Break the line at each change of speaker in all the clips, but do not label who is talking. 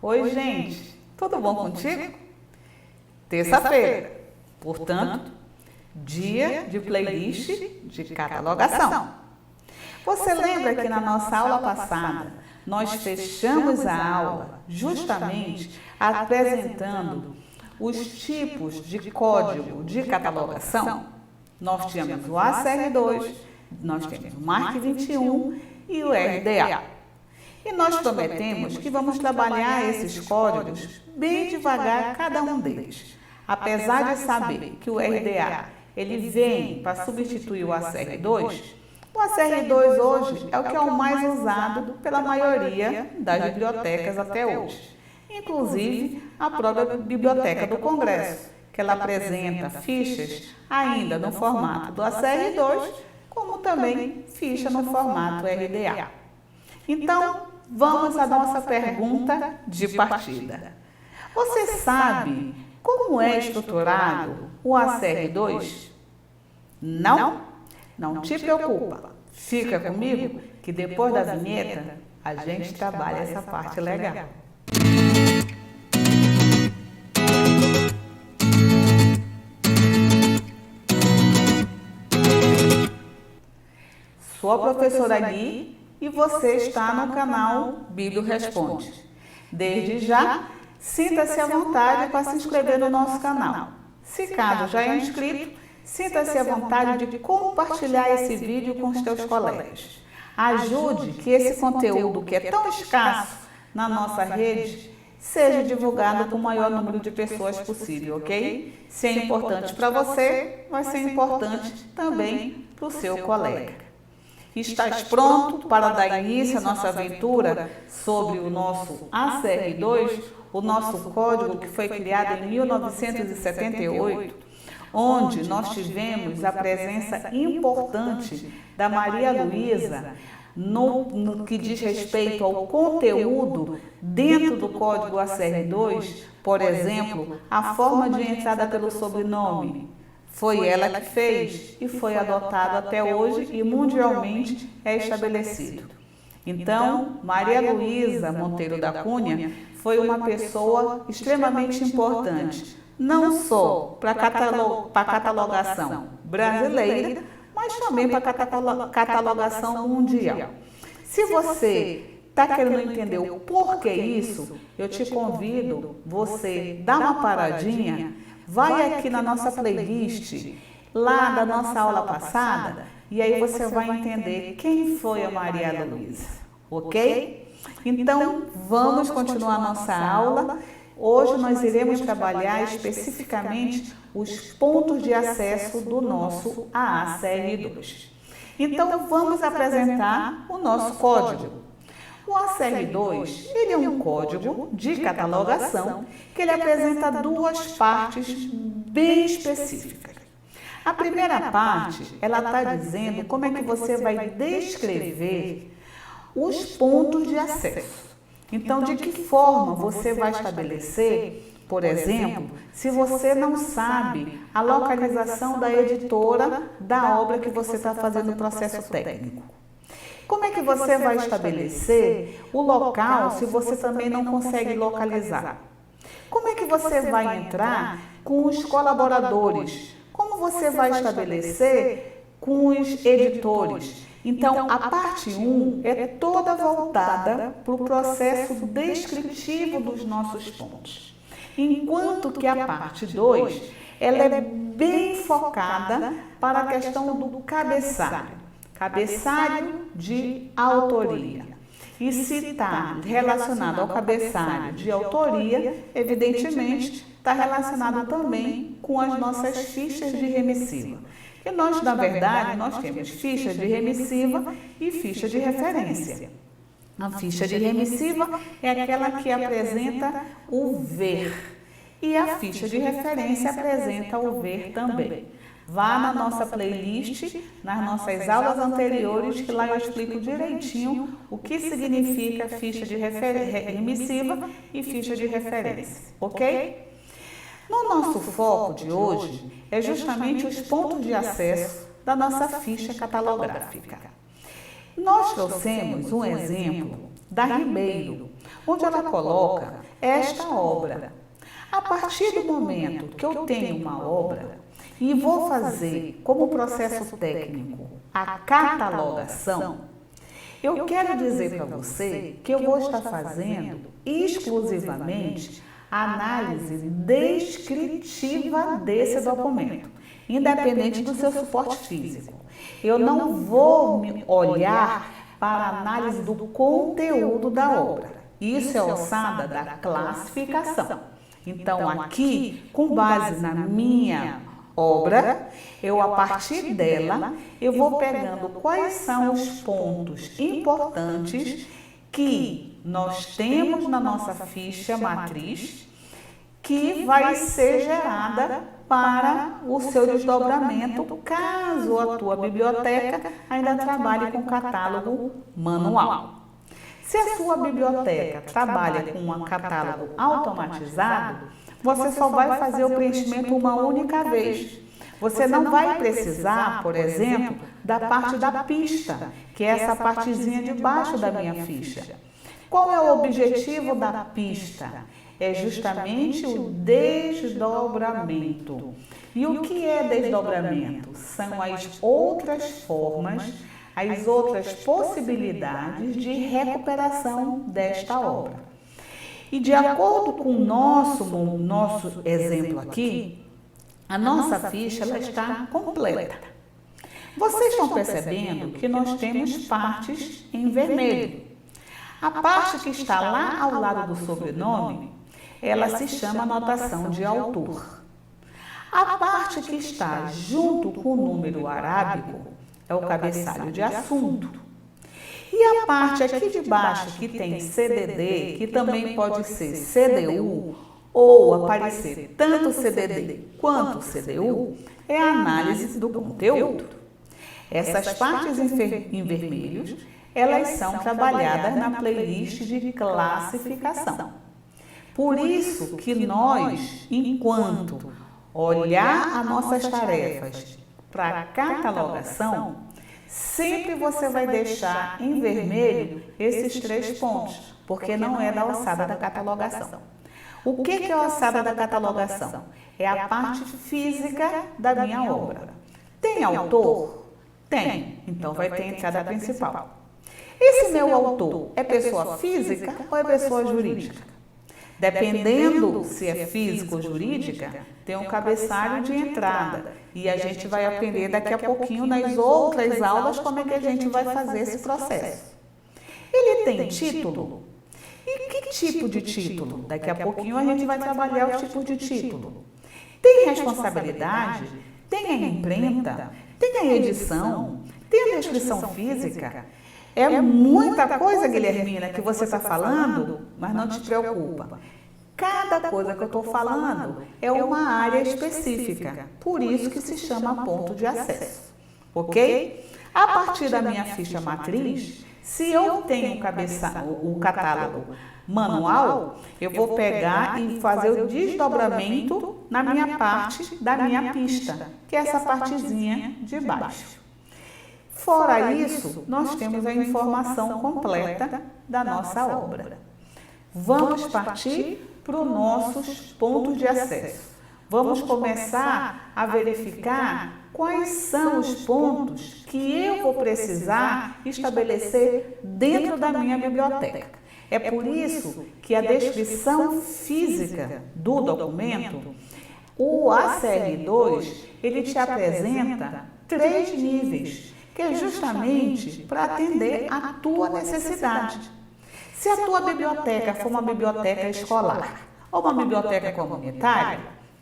Oi, gente, tudo bom contigo? Terça-feira, portanto, dia de playlist de catalogação. Você lembra que na nossa aula passada nós fechamos a aula justamente apresentando os tipos de código de catalogação? Nós tínhamos o ACR2, nós temos o MARC 21 e o RDA. E nós prometemos que vamos trabalhar esses códigos bem devagar cada um deles. Apesar de saber que o RDA ele vem para substituir o ACR2 hoje é o que é o mais usado pela maioria das bibliotecas até hoje. Inclusive a própria Biblioteca do Congresso, que ela apresenta fichas ainda no formato do ACR2, como também ficha no formato RDA. Então, vamos à nossa pergunta de partida. Você sabe como é estruturado o ACR2? Não? Não te preocupa. Fica comigo que depois da vinheta a gente trabalha essa parte legal. Sou a professora Gui e você está no canal Bíblio Responde. Desde já, sinta-se à vontade para se inscrever no nosso canal. Se caso já é inscrito, sinta-se à vontade de compartilhar esse vídeo com os teus colegas. Ajude que esse conteúdo que é tão escasso na nossa rede seja divulgado para o maior número de pessoas possível, ok? Se é importante para você, vai ser importante também para o seu colega. Estás pronto para dar início à nossa aventura sobre o nosso ACR2, o nosso código que foi criado em 1978, onde nós tivemos a presença importante da Maria Luísa no que diz respeito ao conteúdo dentro do código ACR2, por exemplo, a forma de entrada pelo sobrenome. Foi ela que fez e foi adotado até hoje e mundialmente é estabelecido. Então, Maria Luísa Monteiro da Cunha foi uma pessoa extremamente importante, não só para a catalogação brasileira, mas também para a catalogação mundial. Se você está querendo entender o porquê isso, eu te convido você dar uma paradinha. Vai aqui na nossa playlist, lá da nossa aula passada, e aí você vai entender quem foi a Maria Luísa, ok? Então, vamos continuar a nossa aula. Hoje nós iremos trabalhar especificamente os pontos de acesso do nosso AACR2. Então, vamos apresentar o nosso código. O ACR2, ele é um código de catalogação que ele apresenta duas partes bem específicas. A primeira parte, ela está dizendo como é que você vai descrever os pontos de acesso. Então, de que forma você vai estabelecer, por exemplo, se você não sabe a localização da editora da obra que você está fazendo o processo técnico? Como é que você vai estabelecer o local se você também não consegue localizar? Como é que você vai entrar com os colaboradores? Como você vai estabelecer com os editores? Então, a parte 1 é toda voltada para o processo descritivo dos nossos pontos. Enquanto que a parte 2, ela é bem focada para a questão do cabeçalho. Cabeçalho de autoria. E se está relacionado ao cabeçalho de autoria, evidentemente, está relacionado também com as nossas fichas de remissiva. E nós, na verdade, nós temos ficha de remissiva e ficha de referência. A ficha de remissiva é aquela que apresenta o ver. E a ficha de referência apresenta o ver também. Vá na nossa playlist, nas nossas aulas anteriores, que lá eu explico direitinho o que significa ficha de remissiva e ficha de referência, ok? No nosso foco de hoje é justamente os pontos de acesso da nossa ficha catalográfica. Nós trouxemos um exemplo da Ribeiro, onde ela coloca esta obra. A partir do momento que eu tenho uma obra e vou fazer como processo técnico a catalogação, eu quero dizer para você que eu vou estar fazendo exclusivamente a análise descritiva desse documento, independente do seu suporte físico. Eu não vou olhar para a análise do conteúdo da obra. Isso é alçada da classificação. Então, aqui, com base na minha obra, a partir dela, eu vou pegando quais são os pontos importantes que nós temos na nossa ficha matriz, que vai ser gerada para o seu desdobramento, caso a tua biblioteca ainda trabalhe com catálogo manual. Se a sua biblioteca trabalha com um catálogo automatizado, você só vai fazer o preenchimento uma única vez. Você não vai precisar, por exemplo, da parte da pista, que é essa partezinha de baixo da minha ficha. Qual é o objetivo da pista? É justamente o desdobramento. E o que é desdobramento? São as outras formas, as outras possibilidades de recuperação desta obra. E de acordo com o nosso exemplo aqui, a nossa ficha ela está completa. Vocês estão percebendo que nós temos partes em vermelho. A parte que está lá ao lado do sobrenome, ela se chama anotação de autor. A parte que está junto com o número arábico é o cabeçalho de assunto. E a parte aqui de baixo que tem CDD, que também pode ser CDU, ou aparecer tanto CDD quanto CDU, é a análise do conteúdo. Essas partes em vermelhos, elas são trabalhadas na playlist de classificação. Por isso que nós, enquanto olhar as nossas tarefas para catalogação, sempre você vai deixar em vermelho esses 3 pontos, porque não é da alçada da catalogação. O que é a alçada da catalogação? É a parte física da minha obra. Tem autor? Tem. Então vai ter a entrada principal. Esse meu autor é pessoa física ou é pessoa jurídica? Dependendo se é física ou jurídica, tem um cabeçalho de entrada. E a gente vai aprender daqui a pouquinho nas outras aulas como é que a gente vai fazer esse processo. Ele tem título? E que tipo de título? Daqui a pouquinho a gente vai trabalhar os tipos de título. Tem responsabilidade? Tem a imprenta? Tem a edição? Tem a descrição física? É muita coisa, Guilhermina, que você está falando, mas não te preocupa. Cada coisa que eu estou falando é uma área específica, por isso que se chama ponto de acesso, ok? A partir da minha ficha matriz, se eu tenho o catálogo manual, eu vou pegar e fazer o desdobramento na minha parte da minha pista, que é essa partezinha de baixo. Fora isso, nós temos a informação completa da nossa obra. Vamos partir para os nossos pontos de acesso. Vamos começar a verificar quais são os pontos que eu vou precisar estabelecer dentro da minha biblioteca. É por isso que a descrição física do documento, o ACR2, ele te apresenta 3 níveis, que é justamente para atender à tua necessidade. Se a tua biblioteca for uma biblioteca escolar ou uma biblioteca comunitária,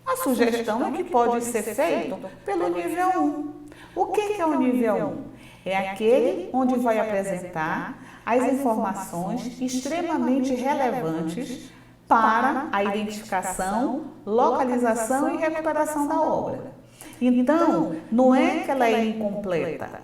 a sugestão é que pode ser feito pelo nível 1. O que é o nível 1? É aquele onde vai apresentar as informações extremamente relevantes para a identificação, localização e recuperação da obra. Então, não é que ela é incompleta,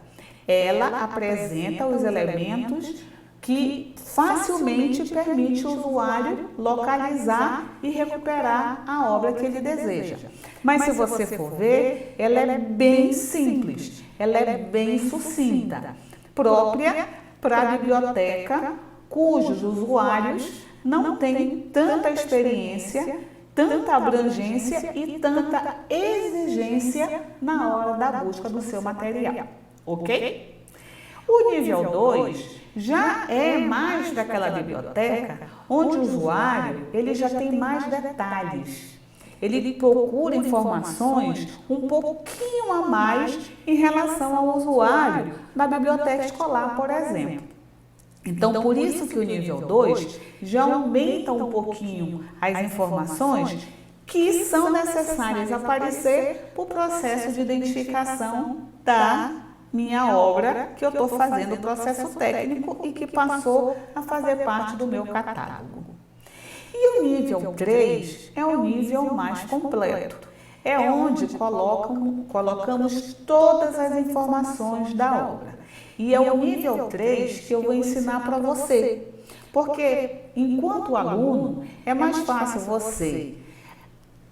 ela apresenta os elementos que facilmente permite o usuário localizar e recuperar a obra que ele deseja. Mas se você for ver, ela é bem simples, ela é bem sucinta, própria para a biblioteca cujos usuários não têm tanta experiência, tanta abrangência e tanta exigência na hora da busca do seu material, ok? O nível 2 já é mais daquela biblioteca onde o usuário ele já tem mais detalhes. Ele procura informações um pouquinho a mais em relação ao usuário da biblioteca escolar, por exemplo. Então, por isso que o nível 2 já aumenta um pouquinho as informações que são necessárias aparecer para o processo de identificação da minha obra que eu estou fazendo o processo técnico e que passou a fazer parte do meu catálogo. E o nível 3 é o nível mais completo. É onde colocamos todas as informações da obra. E é o nível 3 que eu vou ensinar para você. Porque, enquanto aluno, é mais fácil você,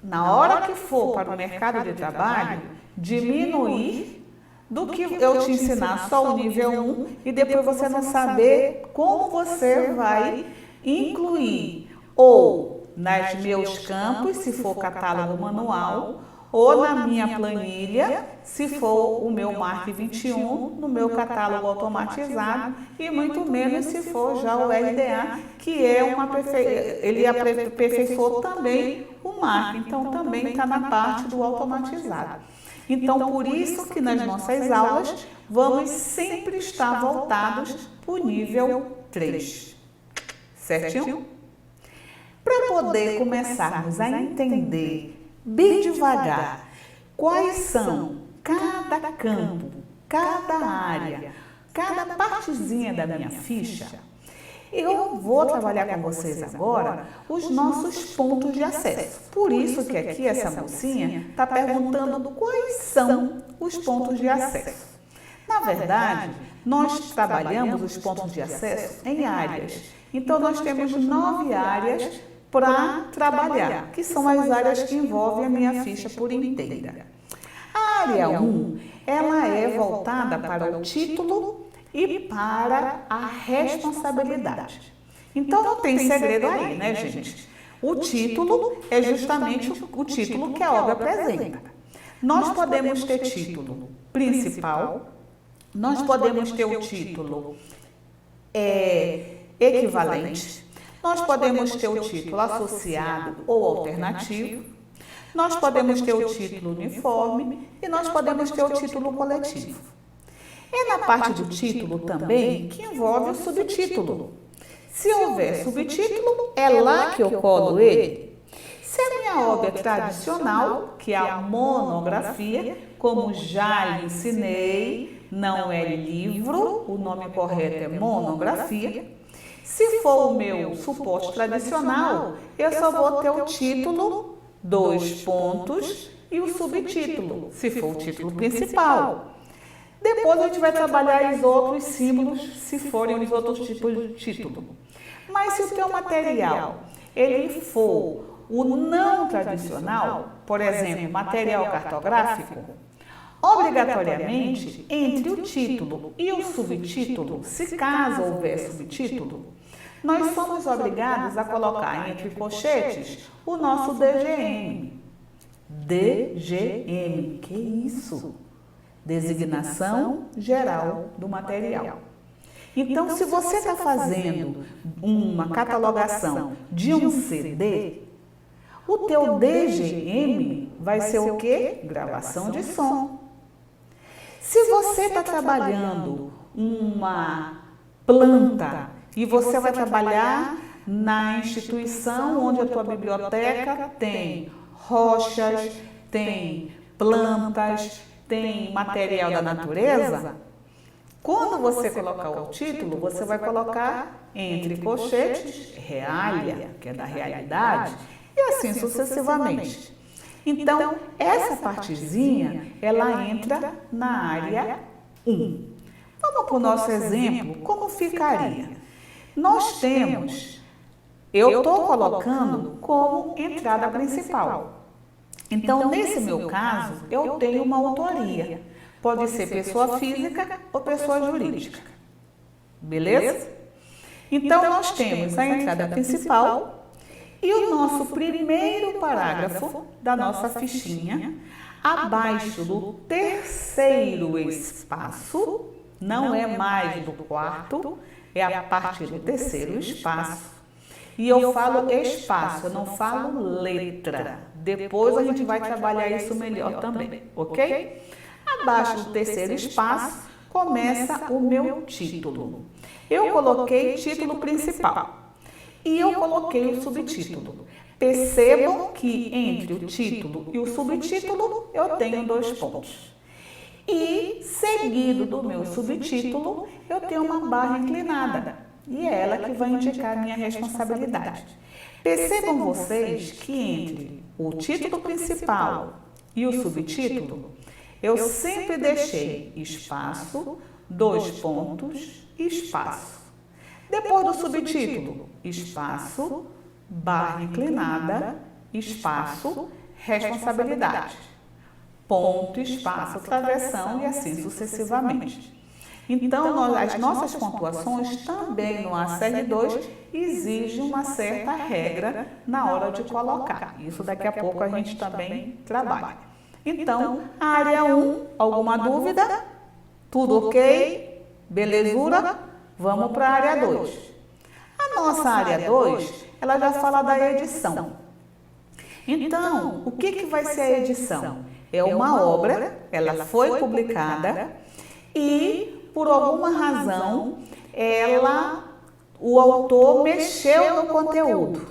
na hora que for para o mercado de trabalho, diminuir do que eu te ensinar só o nível 1 e depois você não saber como você vai incluir ou nos meus campos, se for catálogo manual, ou na minha planilha, se for o meu MARC 21, no meu catálogo automatizado, e muito menos se for já o RDA, que é ele aperfeiçoou também o MARC, então também está na parte do automatizado. Então, por isso que nas nossas aulas, vamos sempre estar voltados para o nível 3. Certinho? Para poder começarmos a entender bem devagar quais são cada campo, cada área, cada partezinha da minha ficha, eu vou trabalhar com vocês agora os nossos pontos de acesso. Por isso que aqui essa mocinha está perguntando quais são os pontos de acesso. Na verdade, nós trabalhamos os pontos de acesso em áreas. Então, nós temos 9 áreas para trabalhar, que são as áreas que envolvem a minha ficha por inteira. A área 1, ela é voltada para o título e para a responsabilidade. Então, não tem segredo aí, né, gente? O título é justamente o título que a obra apresenta. Nós podemos ter título principal, nós podemos ter o título equivalente, nós podemos ter o título associado ou alternativo, nós podemos ter o título uniforme e nós podemos ter o título coletivo. É na parte do título também que envolve o subtítulo. Se houver subtítulo, é lá que eu colo ele. Se a minha obra é tradicional, que é a monografia, como já lhe ensinei, não é livro, o nome correto é monografia. Se for o meu suporte tradicional, eu só vou ter o título, 2 pontos e o subtítulo, se for o título principal. Depois a gente vai trabalhar os outros símbolos, se forem os outros tipos de título. Mas se o teu material ele for o não tradicional, por exemplo, material cartográfico, obrigatoriamente, entre o título e o subtítulo, se caso houver subtítulo, nós somos obrigados a colocar entre colchetes o nosso DGM. DGM, que isso? Designação Geral do Material. Então, se você está fazendo uma catalogação de um CD, o teu DGM vai ser o quê? Gravação de som. Se você está trabalhando uma planta e você vai trabalhar na instituição onde a tua biblioteca tem rochas, tem plantas, tem material da natureza, quando você colocar o título, você vai colocar entre colchetes realia, que é da realidade, e assim sucessivamente. Então, essa partezinha, ela entra na área 1. Vamos para o nosso exemplo, como ficaria? Nós temos, eu estou colocando como entrada principal. Então, nesse meu caso, eu tenho uma autoria. Pode ser pessoa física ou pessoa jurídica. Beleza? Então, nós temos a entrada principal e o nosso primeiro parágrafo da nossa fichinha, abaixo do terceiro espaço, não é mais do quarto, é a partir do terceiro espaço. E eu falo espaço, eu não falo letra. Depois a gente vai trabalhar isso melhor também, ok? Abaixo do terceiro espaço começa o meu título. Eu coloquei título principal e eu coloquei o subtítulo. Percebam que entre o título e o subtítulo eu tenho 2 pontos. E seguido do meu subtítulo eu tenho uma barra inclinada. E é ela que vai indicar a minha responsabilidade. Percebam vocês que entre o título principal e o subtítulo, eu sempre deixei espaço, 2 pontos, espaço. Depois do subtítulo, espaço, barra inclinada, espaço, responsabilidade. Ponto, espaço, travessão e assim sucessivamente. Então, as nossas pontuações também no ACR2 exigem uma certa regra na hora de colocar. Isso daqui a pouco a gente também trabalha. Então, a área 1, alguma dúvida? Tudo ok? Belezura? Vamos para a área 2. A nossa área 2, ela já fala da edição. Então, o que vai ser a edição? É uma obra, ela foi publicada e por alguma razão, o autor mexeu no conteúdo.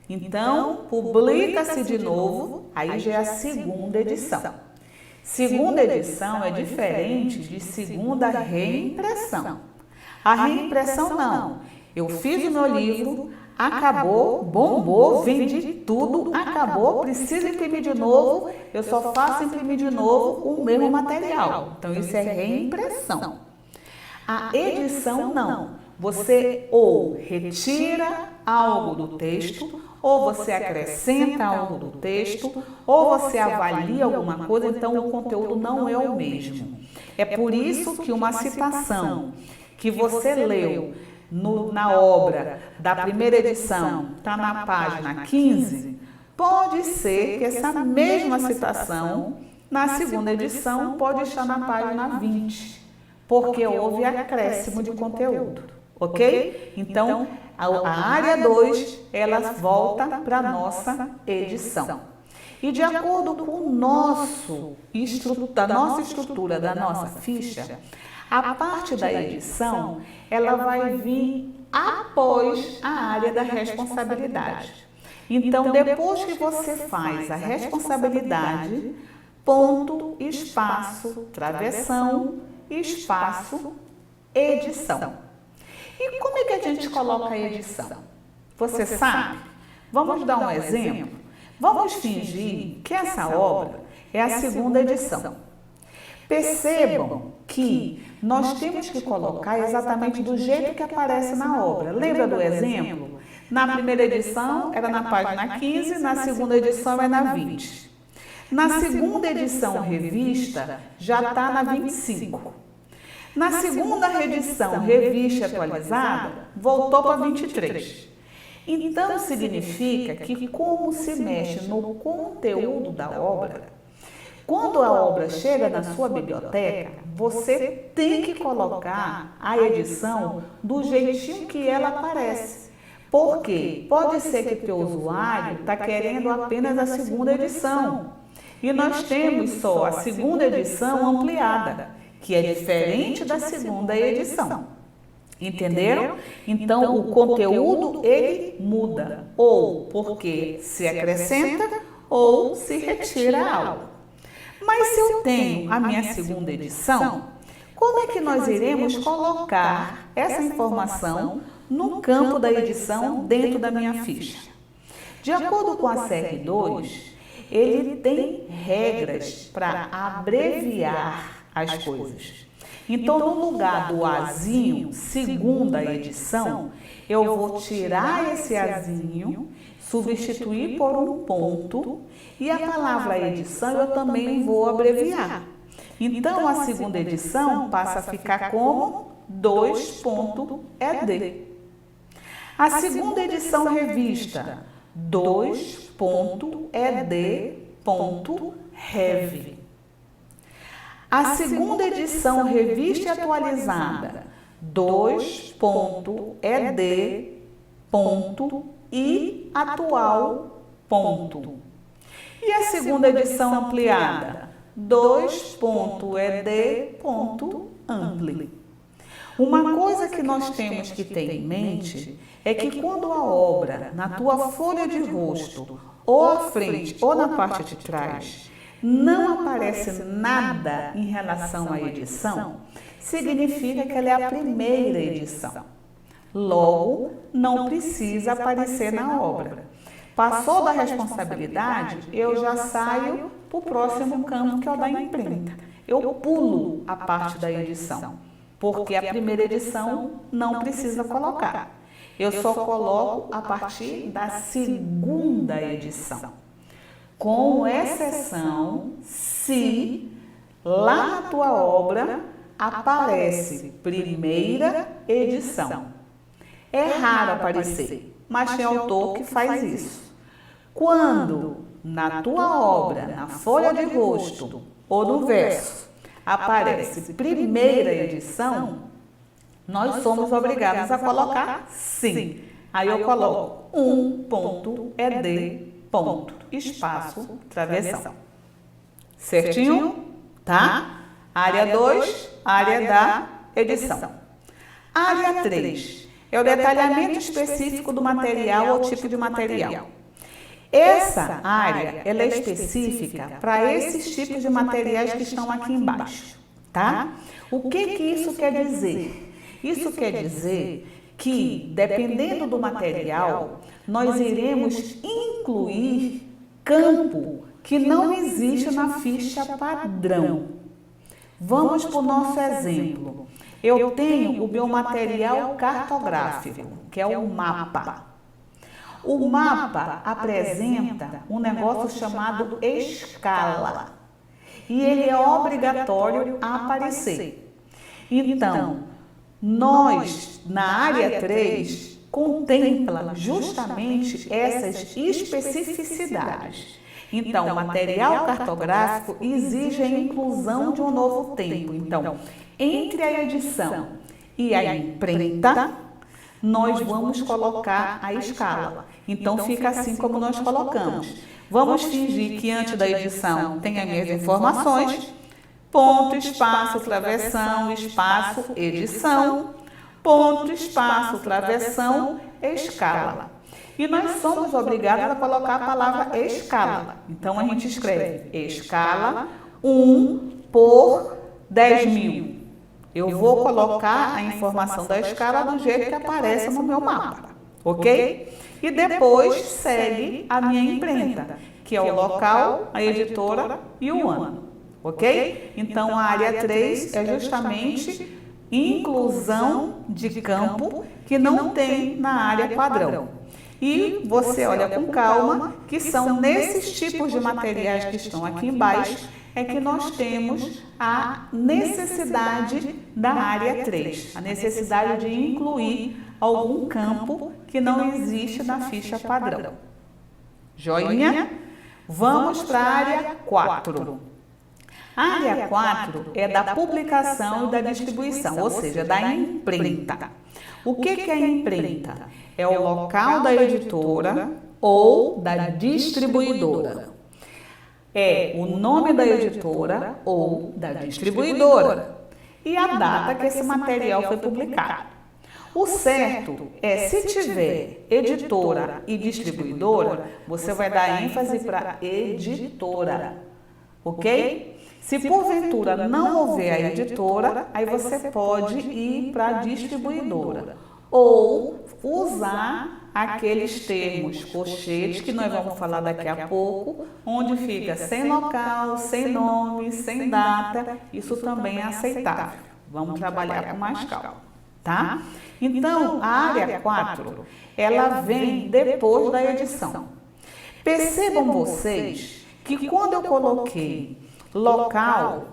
Então, publica-se de novo, aí já é a segunda edição. Segunda edição é diferente de segunda reimpressão. A reimpressão não. Eu fiz o meu livro, acabou, bombou, vendi tudo, acabou, preciso imprimir de novo, eu só faço imprimir de novo o mesmo material. Então, isso é reimpressão. A edição não. Você ou retira algo do texto, ou você acrescenta algo do texto, ou você avalia alguma coisa, então o conteúdo não é o mesmo. É por isso que uma citação que você leu na obra da primeira edição, está na página 15, pode ser que essa mesma citação, na segunda edição, pode estar na página 20. Porque houve acréscimo de conteúdo, ok? Então, a área 2, ela volta para a nossa edição. E de acordo com a nossa estrutura, da nossa ficha, a parte da edição, ela vai vir após a área da responsabilidade. Então, depois que você faz a responsabilidade, ponto, espaço, travessão, espaço, edição. E como é que a gente coloca a edição? Você sabe? Vamos dar um exemplo? Vamos fingir que essa obra é a segunda edição. Percebam que nós temos que colocar exatamente do jeito que aparece na obra. Lembra do exemplo? Na primeira edição era na página 15, na segunda edição é na 20. Na segunda edição revista, já está na 25. Na segunda edição revista atualizada, voltou para 23. Então, significa que como se mexe no conteúdo da obra, quando a obra chega na sua biblioteca, você tem que colocar a edição do jeitinho que ela aparece. Porque pode ser que o teu usuário está querendo apenas a segunda edição. E nós temos só a segunda edição ampliada, que é diferente da segunda edição. Entenderam? Então, o conteúdo, ele muda, ou porque se acrescenta, ou se retira algo. Mas se eu tenho a minha segunda edição, como é que nós iremos colocar essa informação no campo da edição dentro da minha ficha? De acordo com a CR2, ele tem regras para abreviar as coisas. Então, no lugar do azinho, segunda edição, eu vou tirar esse azinho, substituir por um ponto, e a palavra edição eu também vou abreviar. Então, a segunda edição passa a ficar como 2.ed. A segunda edição revista, 2.ed.rev. A segunda edição revista e atualizada, 2.ed.iatual. E a segunda edição ampliada, 2.ed.ampli. Uma coisa que nós temos que ter em mente é que quando a obra, na tua folha de rosto, ou à frente ou na parte de trás, não aparece nada em relação à edição, significa que ela é a primeira edição. Logo, não precisa aparecer na obra. Passou da responsabilidade, eu já saio para o próximo campo, que é o da imprenta. Eu pulo a parte da edição, porque a primeira edição não precisa colocar. Eu só coloco a partir da segunda edição, com exceção se lá na tua obra aparece primeira edição. É raro aparecer, mas tem autor que faz isso. Quando na tua obra, na folha de rosto ou no verso, aparece primeira edição, nós somos obrigados a colocar sim. Aí eu coloco 1.ed. espaço travessão. Certinho? Tá? Área 2, área da edição. Área 3 é o detalhamento específico do material ou tipo de material. Essa área ela é específica para esses tipos de materiais que estão aqui embaixo, tá? O que isso quer dizer? Isso quer dizer que, dependendo do material, nós iremos incluir campo que não existe na ficha padrão. Vamos para o nosso exemplo. Eu tenho o meu material cartográfico, que é o mapa. O mapa apresenta um negócio chamado escala. E ele é obrigatório a aparecer. Então, nós, na área 3, contempla justamente essas especificidades. Então, o material cartográfico exige a inclusão de um novo tempo. Então, entre a edição e a imprenta, nós vamos colocar a escala. Então, fica assim como nós colocamos. Vamos fingir que antes da edição tem as minhas informações, ponto, espaço, travessão, espaço, edição, ponto, espaço, travessão, escala. E nós somos obrigados a colocar a palavra escala. Então, a gente escreve escala 1 por 10.000. Eu vou colocar a informação da escala do jeito que aparece no meu mapa, ok? E depois segue a minha imprenta, que é o local, a editora e o ano, ok? Então, a área 3 é justamente inclusão de campo que não tem na área padrão. E você olha com calma que são nesses tipos de materiais que estão aqui embaixo é que nós temos a necessidade da área 3, a necessidade de incluir algum campo que não existe na ficha padrão. Joinha? Vamos para a área 4. A área 4 é da publicação e da distribuição, ou seja, da imprenta. O que é a imprenta? É o local da editora ou da distribuidora. É o nome da editora ou da distribuidora e a data que esse material foi publicado. O certo é, se tiver editora e distribuidora, você vai dar ênfase para editora, ok? Se porventura não houver a editora, aí você pode ir para a distribuidora ou usar aqueles termos colchetes que nós vamos falar daqui a pouco, onde fica sem local, sem nome, sem data, isso também é aceitável. Vamos trabalhar com mais calma, tá? Então, a área 4, ela vem depois da edição. Percebam vocês que quando eu coloquei local,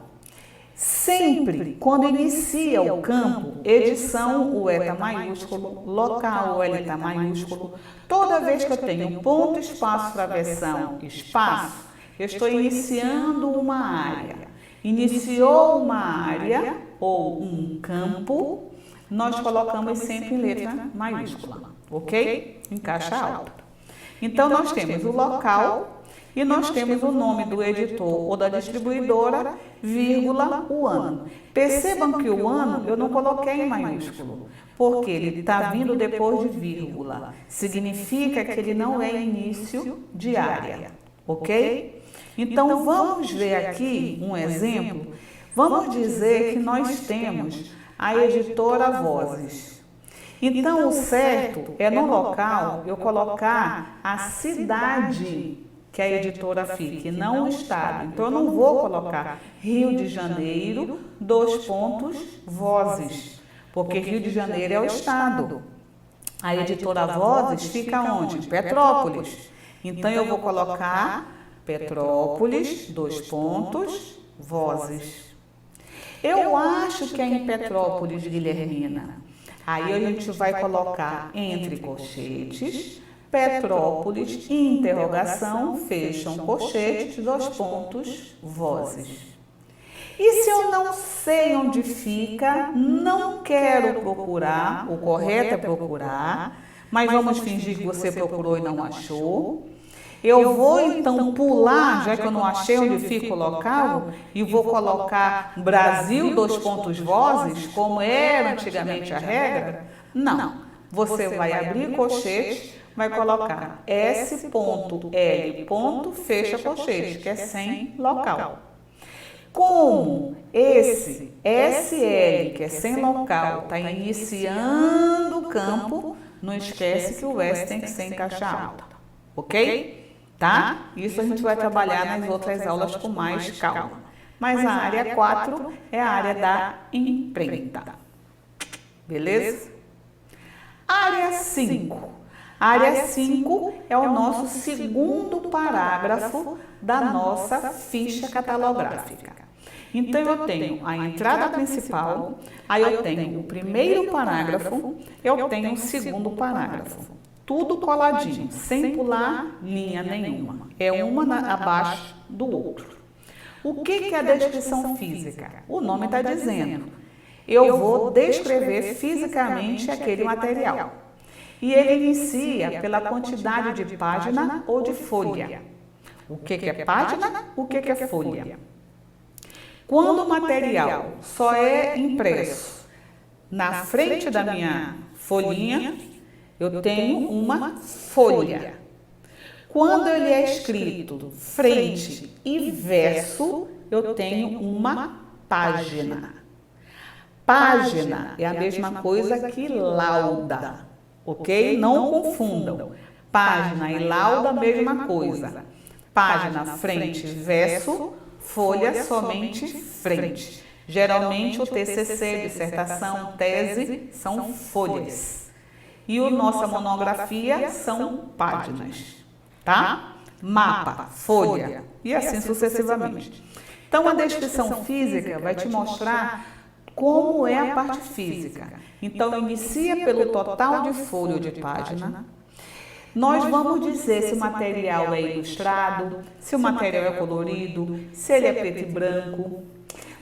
Sempre, quando inicia o campo, edição, o E está maiúsculo, local, o L está maiúsculo. Toda vez que eu tenho ponto, espaço, travessão, espaço, eu estou iniciando uma área. Iniciou uma área ou um campo, nós colocamos sempre em letra maiúscula, ok? Em caixa alta. Então, nós temos o local e nós temos o nome do editor ou da distribuidora, vírgula, o ano. Percebam que o ano eu não coloquei em maiúsculo, porque ele está vindo depois de vírgula. Significa que ele não é início de área, ok? Então, vamos ver aqui um exemplo. Vamos dizer que nós temos a editora Vozes. Então, o certo é no local eu colocar a cidade que a editora fique, não o estado. Então, eu não vou colocar Rio de Janeiro, Vozes, porque Rio de Janeiro é o estado. A editora Vozes fica onde? Petrópolis. Então, eu vou colocar Petrópolis, Vozes. Eu acho que é em Petrópolis, Guilhermina. Aí a gente vai colocar entre colchetes, Petrópolis, interrogação, fecham colchetes, Vozes. E se eu não sei onde fica, não quero procurar, o correto é procurar, mas vamos fingir que você procurou e não achou. Eu vou então pular, já que eu não achei onde fica o local, e vou colocar Brasil, Vozes, como era antigamente a regra? Não. Você vai abrir colchete, vai colocar S.L. fecha colchete, que é sem local. Como esse SL, que é sem local, está iniciando o campo, não esquece que o S tem que ser em caixa alta, ok? Tá? Isso a gente vai trabalhar nas outras aulas com mais calma. Mas a área 4 é a área da imprenta. Beleza? Área 5. Área 5 é o nosso segundo parágrafo da nossa ficha catalográfica. Então, eu tenho a entrada principal, aí eu tenho o primeiro parágrafo, eu tenho o segundo parágrafo. Tudo coladinho, sem pular linha nenhuma. É uma abaixo do outro. O que é a descrição física? O nome está dizendo. Eu vou descrever fisicamente aquele material. E ele inicia pela quantidade de página ou de folha. O que é página? O que é folha? Quando o material só é impresso na frente da minha folhinha, eu tenho uma folha. Quando ele é escrito frente e verso, eu tenho uma página. Página é a mesma coisa que lauda, ok? Não confundam. Página e lauda, mesma coisa. Página, frente, verso, folha, somente frente. Geralmente o TCC, dissertação, tese, são folhas. E a nossa monografia são páginas, tá? Mapa, folha e assim sucessivamente. Então, a descrição física vai te mostrar como é a parte física. Então, inicia pelo total de folha ou de página. Nós vamos dizer se o material é ilustrado, se o material é colorido, se ele é preto e branco.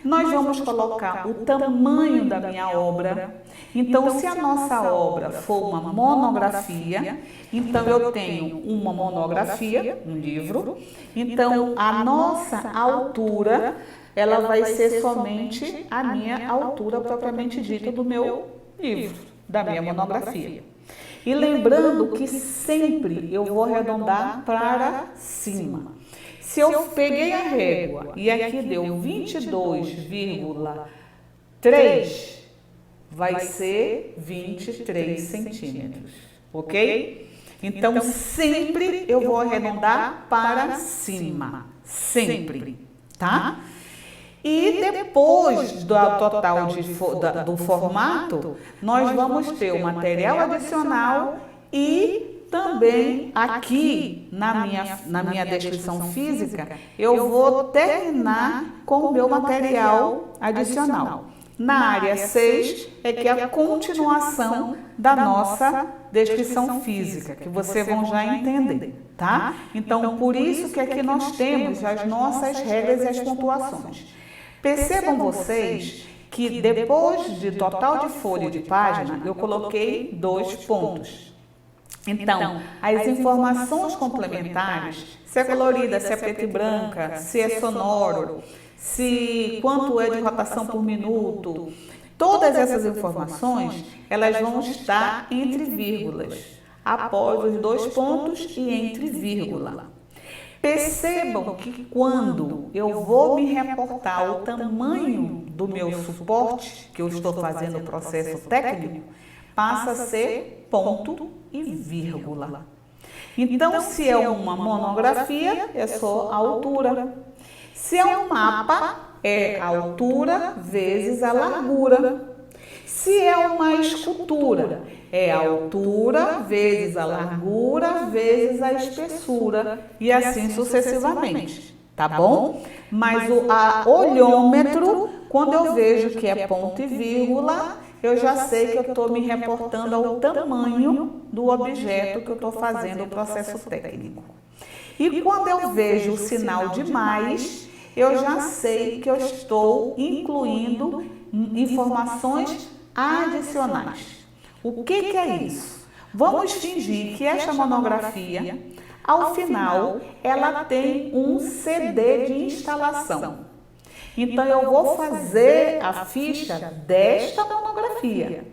Nós vamos colocar o tamanho da minha obra. Então, se a nossa obra for uma monografia, então eu tenho uma monografia, um livro. Então, a nossa altura, ela vai ser somente a minha altura propriamente dita do meu livro, da minha monografia. E lembrando que sempre eu vou arredondar para cima. Se eu peguei a régua e aqui deu 22,3, vai ser 23 centímetros, ok? Então, sempre eu vou arredondar para cima, sempre, tá? E depois do total do formato, nós vamos ter o material adicional e também aqui na minha descrição física, eu vou terminar com o meu material adicional. Na área 6 é que é a continuação da nossa descrição física, que vocês vão já entender, tá? Então, por isso que aqui nós temos as nossas regras e as pontuações. Percebam vocês que depois de total de folha e de página, eu coloquei 2 pontos. Então, as informações complementares, se é colorida, se é preta e branca, se é sonoro, se quanto é de rotação por minuto, todas essas informações, elas vão estar entre vírgulas, após os 2 pontos e entre vírgula. Percebam que quando eu vou me reportar o tamanho do meu suporte, que eu estou fazendo o processo técnico, passa a ser ponto e vírgula. Então, se é uma monografia, é só a altura. Se é um mapa, é a altura vezes a largura. Se é uma escultura, é a altura vezes a largura vezes a espessura e assim sucessivamente, tá bom? Mas o olhômetro, quando eu vejo que é ponto e vírgula, eu já sei que eu estou me reportando ao tamanho do objeto que eu estou fazendo o processo técnico. E quando eu vejo o sinal de mais, eu já sei que eu estou incluindo informações adicionais. O que é isso? Vamos fingir que esta monografia, ao final, ela tem um CD de instalação. Então, eu vou fazer a ficha desta monografia.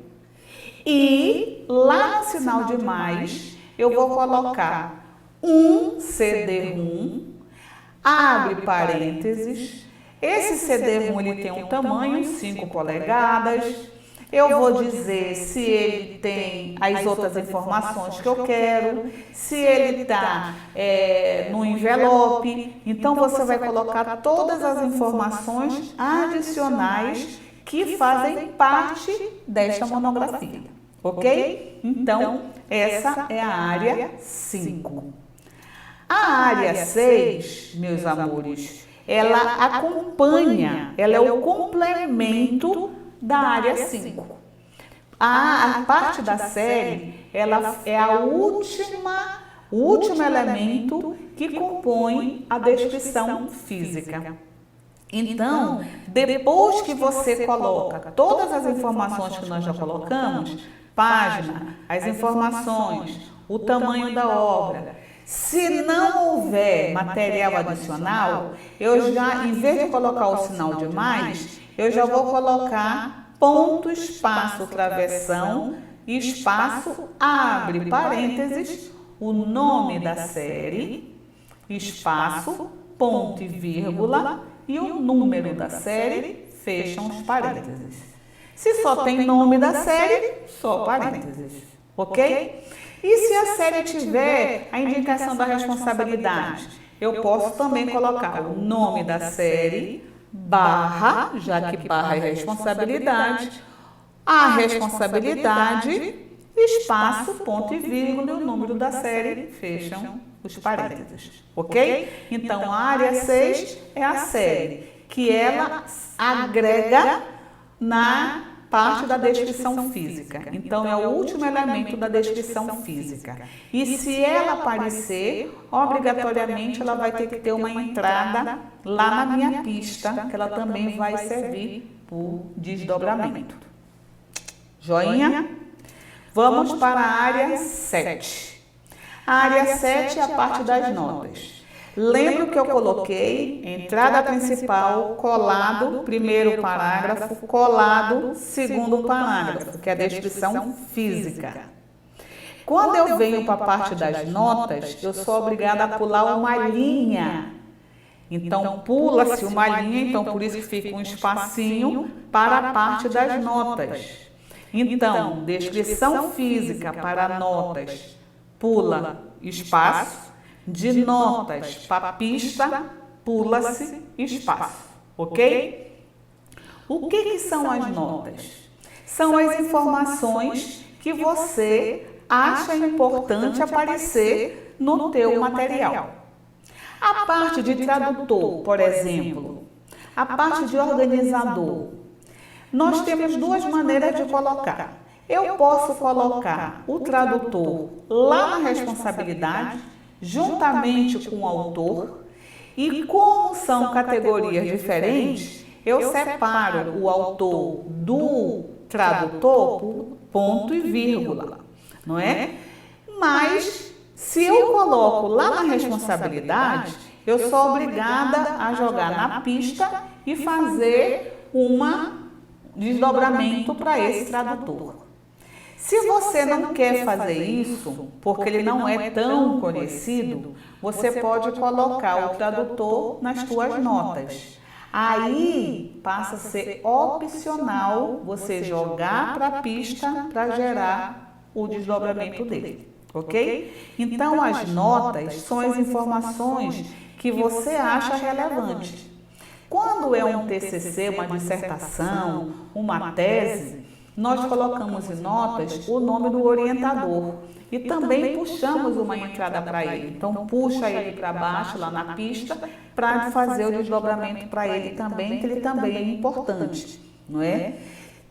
E lá no sinal de mais, eu vou colocar um CD-ROM, abre parênteses. Esse CD-ROM ele tem um tamanho 5 polegadas. Eu vou dizer se ele tem as outras informações que eu quero, se ele está no envelope. Então, você vai colocar todas as informações adicionais que fazem parte desta monografia, ok? Então, essa é a área 5. A área 6, meus amores, ela acompanha, ela é o complemento da área 5. A parte da série, ela é o último elemento que compõe a descrição física. Então, depois que você coloca todas as informações que nós já colocamos, página, as informações, o tamanho da obra, se não houver material adicional, eu já, em vez de colocar o sinal de mais, eu já vou colocar ponto, espaço, travessão, espaço, abre parênteses, o nome da série, espaço, ponto e vírgula, e o número da série, fecham os parênteses. Se só tem nome da série, só parênteses, ok? E se a série tiver a indicação da responsabilidade, eu posso também colocar o nome da série, barra, já que barra é responsabilidade, a responsabilidade, espaço, ponto e vírgula, e o número da série, fecham os parênteses, ok? Então, a área 6 é a série, que ela agrega na parte da descrição física. Então, é o último elemento da descrição física. E se ela aparecer, obrigatoriamente ela vai ter que ter uma entrada lá na minha pista, que ela também vai servir por desdobramento. Joinha? Vamos para a área 7. A área 7 é a parte das notas. Lembro que eu coloquei entrada principal, colado, primeiro parágrafo, colado, segundo parágrafo, que é a descrição física. Quando eu venho para a parte das notas, eu sou obrigada a pular uma linha. Então, pula-se uma linha, então por isso que fica um espacinho para a parte das notas. Então, descrição física para notas, pula espaço. De notas para pista, pula-se espaço, ok? O que são as notas? São as informações que você acha importante aparecer no teu material. A parte de tradutor, por exemplo, a parte de organizador, nós temos duas maneiras de colocar. Eu posso colocar o tradutor lá na responsabilidade, juntamente com o autor, e como são categorias diferentes, eu separo o autor do tradutor por ponto e vírgula, não é? Mas, se eu coloco lá na responsabilidade, eu sou obrigada a jogar na pista e fazer um desdobramento para esse tradutor. Se você não quer fazer isso, porque ele não é tão conhecido, você pode colocar o tradutor nas suas notas. Aí passa a ser opcional você jogar para a pista para gerar o desdobramento dele, ok? Então, as notas são as informações que você acha relevante. Quando é um TCC, uma dissertação, uma tese, nós colocamos em notas o nome do orientador e também puxamos uma entrada para ele. Então, puxa ele para baixo, lá na pista, para fazer o desdobramento para ele também, que ele também é importante, não é?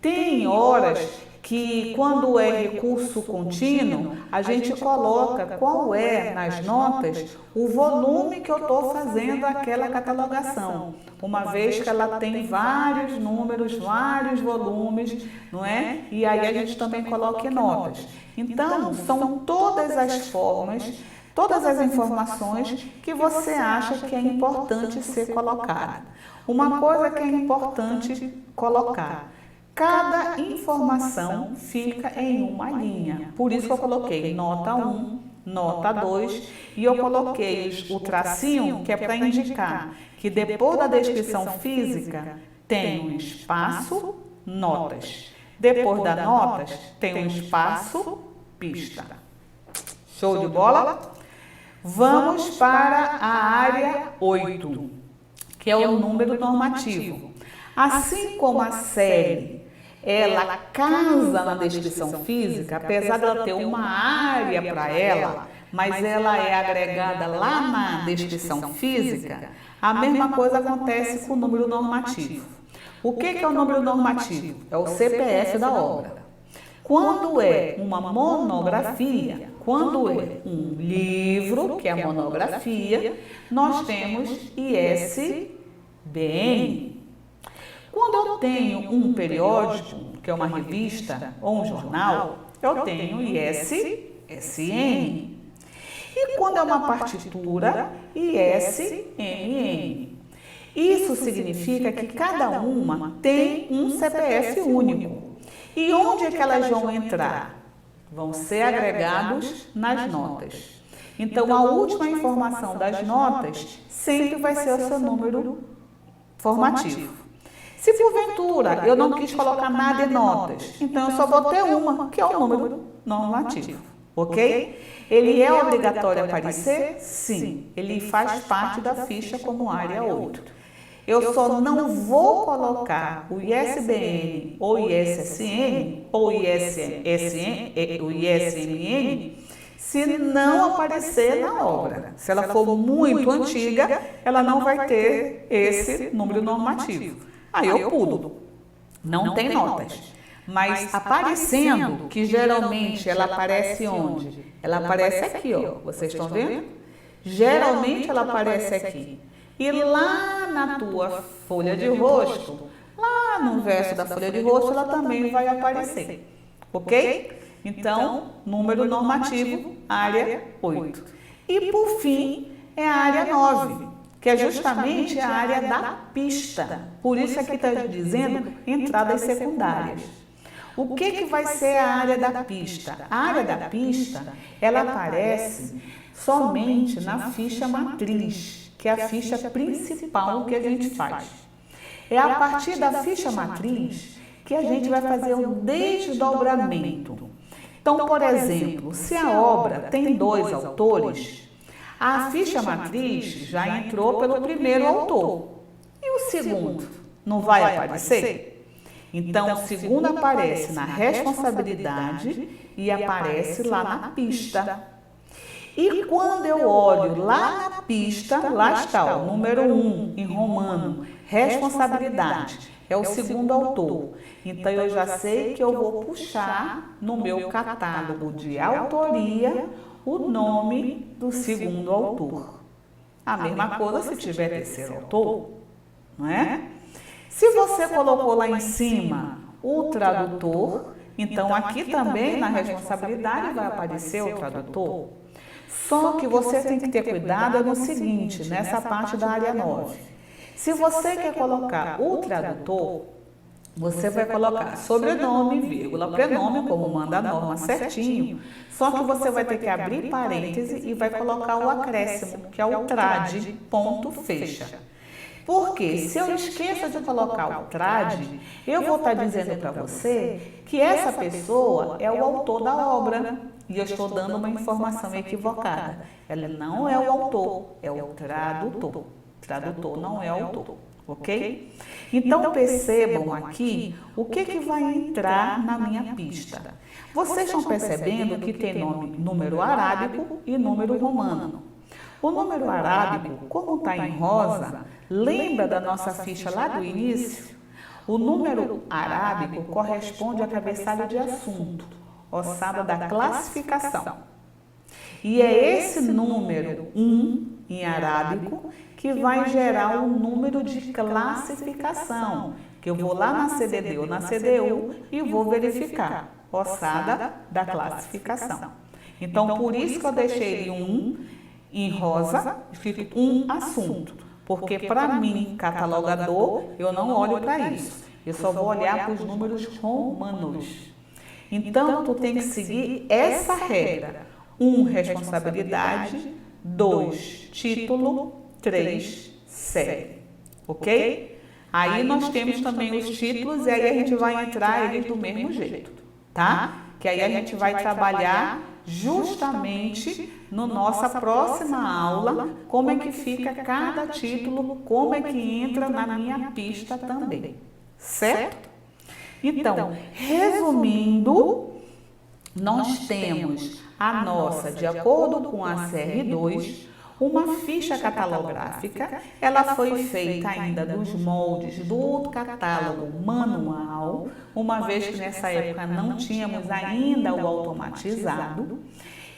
Tem horas que, quando é recurso contínuo, a gente coloca qual é, nas notas, o volume que eu estou fazendo aquela catalogação, uma vez que ela tem vários números, vários volumes, não é? E aí a gente também coloca em notas. Então, são todas as formas, todas as informações que você acha que é importante ser colocada. Uma coisa que é importante colocar: cada informação fica em uma linha. Por isso que eu coloquei nota 1, nota 2 e eu coloquei o tracinho, que é para indicar que depois da descrição física tem um espaço, notas. Depois das notas tem um espaço, pista. Show de bola? Vamos para a área 8, que é o número normativo. Assim como a série, ela casa na descrição física, apesar de ela ter uma área para ela, mas ela é agregada lá na descrição física, a mesma coisa acontece com o número normativo. O que é o número normativo? É o CPF da obra. Quando é uma monografia, quando é um livro, que é a monografia, nós temos ISBN. Quando eu tenho um periódico, que é uma revista ou um jornal, eu tenho ISSN. E quando é uma partitura, ISMN. Isso significa que cada uma tem um CPF único. E onde é que elas vão entrar? Vão ser agregados nas notas. Então, a última informação das notas sempre vai ser o seu número formativo. Se porventura eu não quis colocar nada em notas, então eu só vou ter uma, que é o número normativo, ok? Ele é obrigatório aparecer? Sim, ele faz parte da ficha como área 8. Eu só não vou colocar o ISBN ou ISSN ou ISMN se não aparecer na obra. Se ela for muito antiga, ela não vai ter esse número normativo. Aí eu pulo. Não tem notas. Mas aparecendo, que geralmente ela aparece onde? Ela aparece aqui, ó. Vocês estão vendo? Geralmente ela aparece aqui. E lá na tua folha de rosto, lá no verso da folha de rosto, ela também vai aparecer. Ok? Então, número normativo, área 8. E por fim, é a área 9, que é justamente a área da pista. Por isso aqui está dizendo entradas secundárias. O que vai ser a área da pista? A área da pista, ela aparece somente na ficha matriz, que é a ficha principal que a gente faz. É a partir da ficha matriz que a gente vai fazer o desdobramento. Então, por exemplo, se a obra tem 2 autores, a ficha matriz já entrou pelo primeiro autor. E o segundo não vai aparecer? Então, o segundo aparece na responsabilidade e aparece lá na pista. E quando eu olho lá na pista, lá está o número 1 em romano, responsabilidade, é o segundo autor. Então eu já sei que eu vou puxar no meu catálogo de autoria o nome do segundo autor. A mesma coisa se tiver terceiro autor, não é? Se você colocou lá em cima o tradutor, então aqui também na responsabilidade vai aparecer o tradutor. Só que você tem que ter cuidado no seguinte, nessa parte da área 9. Se você quer colocar o tradutor, você vai colocar sobrenome, vírgula, prenome, como manda a norma certinho, só que você vai ter que abrir parêntese e vai colocar o acréscimo, que é o trad, ponto, fecha. Porque se eu esqueço de colocar o trad, eu vou estar dizendo para você que essa pessoa é o autor da obra. E eu estou dando uma informação equivocada. Ela não é o autor, é o tradutor. Tradutor não é o autor, ok? Então percebam aqui o que vai entrar na minha pista. Vocês estão percebendo que tem número arábico e número romano. O número arábico, como está em rosa, lembra da nossa ficha lá do início? O número arábico corresponde a cabeçalho de assunto, ossada da classificação. E é esse número 1 em arábico que vai gerar o número de classificação, que eu vou lá na CDD ou na CDU e vou verificar, ossada da classificação. Então, por isso que eu deixei 1 em rosa, escrito assunto, porque para mim, catalogador, eu não olho para isso, eu só vou olhar para os números romanos. Então, tu tem que seguir essa regra. 1, responsabilidade. 2, título. 3, série. Ok? Aí nós temos também os títulos e aí a gente vai entrar eles do mesmo jeito, tá? Que aí a gente vai trabalhar justamente na nossa próxima aula como é que fica cada título, como é que entra na minha pista também, certo? Então, resumindo, nós temos a nossa, de acordo com a CR2, uma ficha catalográfica. Ela foi feita ainda dos moldes do catálogo manual, uma vez que nessa época não tínhamos ainda o automatizado.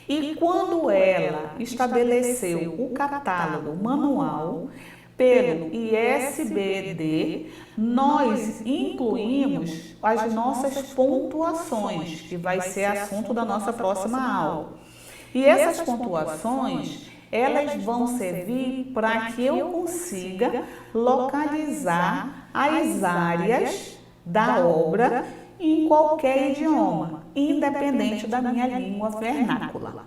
E quando ela estabeleceu o catálogo manual, pelo ISBD, nós incluímos as nossas pontuações, que vai ser assunto da nossa próxima aula. E essas pontuações, elas vão servir para que eu consiga localizar as áreas da obra em qualquer idioma, independente da minha língua vernácula.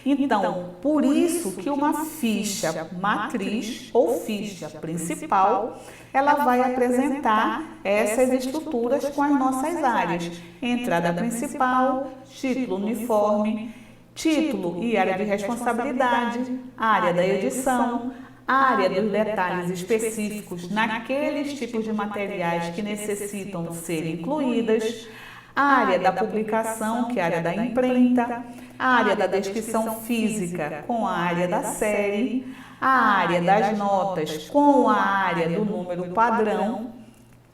Então, por isso que uma ficha matriz ou ficha principal, ela vai apresentar essas estruturas com as nossas áreas. Entrada principal, título uniforme, título e área de responsabilidade, área da edição, área dos detalhes específicos naqueles tipos de materiais que necessitam ser incluídas, área da publicação, que é a área da imprenta, a área da descrição física com a área da série, a área das notas com a área do número padrão,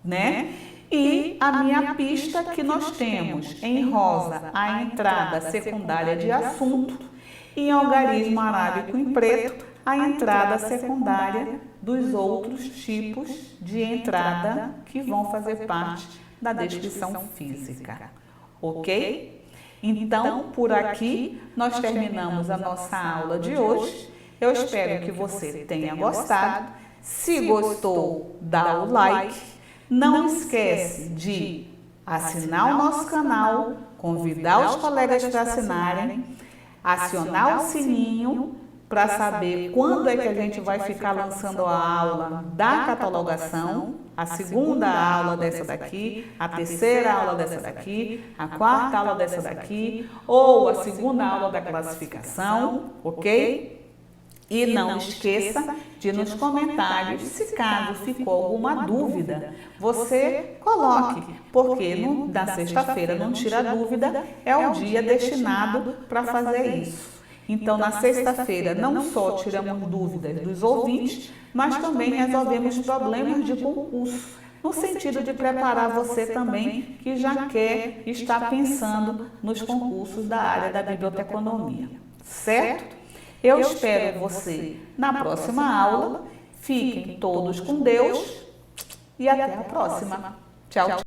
né? E a minha pista que nós temos em rosa a entrada secundária de assunto e em algarismo arábico em preto a entrada secundária dos outros tipos de entrada que vão fazer parte da descrição física, ok? Então, por aqui, nós terminamos a nossa aula de hoje. Eu espero que você tenha gostado. Se gostou, dá o like. Não esquece de assinar o nosso canal, convidar os colegas para assinarem, acionar o sininho para saber quando é que a gente vai ficar lançando a aula da catalogação, a segunda aula dessa daqui, a terceira aula dessa daqui, a quarta aula dessa daqui, ou a segunda aula da classificação, ok? E não esqueça de nos comentários, se caso ficou alguma dúvida, você coloque, porque na sexta-feira não tira dúvida, é o dia destinado para fazer isso. Então, na sexta-feira, não só tiramos dúvidas dos ouvintes, mas também resolvemos problemas de concurso, no sentido de preparar você também que já quer estar pensando nos concursos da área da biblioteconomia, certo? Eu espero você na próxima aula. Fiquem todos com Deus e até a próxima. Tchau, tchau.